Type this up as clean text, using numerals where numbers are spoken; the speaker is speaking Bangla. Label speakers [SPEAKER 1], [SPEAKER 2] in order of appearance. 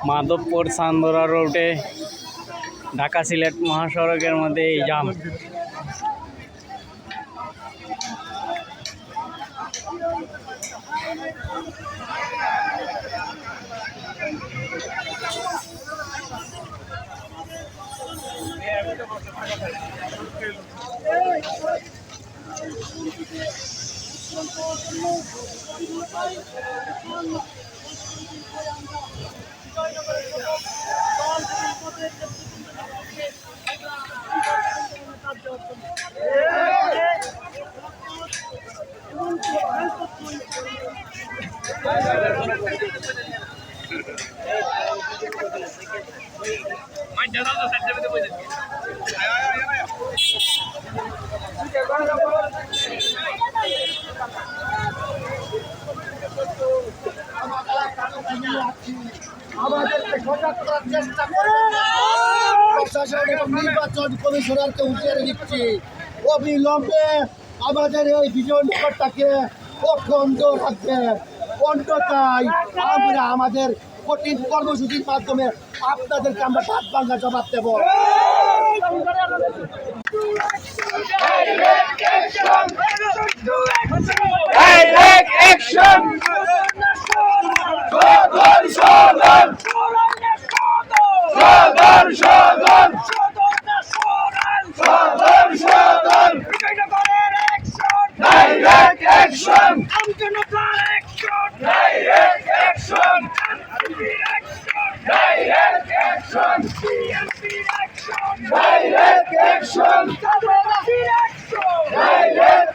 [SPEAKER 1] মাধবপুর চান্দরা রোডে ঢাকা সিলেট মহাসড়কের মধ্যে এই জাম।
[SPEAKER 2] আমাদেরকে সজাগ করার চেষ্টা করে প্রশাসন এবং নির্বাচন কমিশনারকে হুঁশিয়ারি দিচ্ছি, অবিলম্বে আমাদের এই বিজয় নিকটটাকে অখণ্ড রাখবে। অন্যথায় আমরা আমাদের কঠিন কর্মসূচির মাধ্যমে আপনাদেরকে আমরা ভাত ভাঙা জবাব দেব।
[SPEAKER 3] Direct action!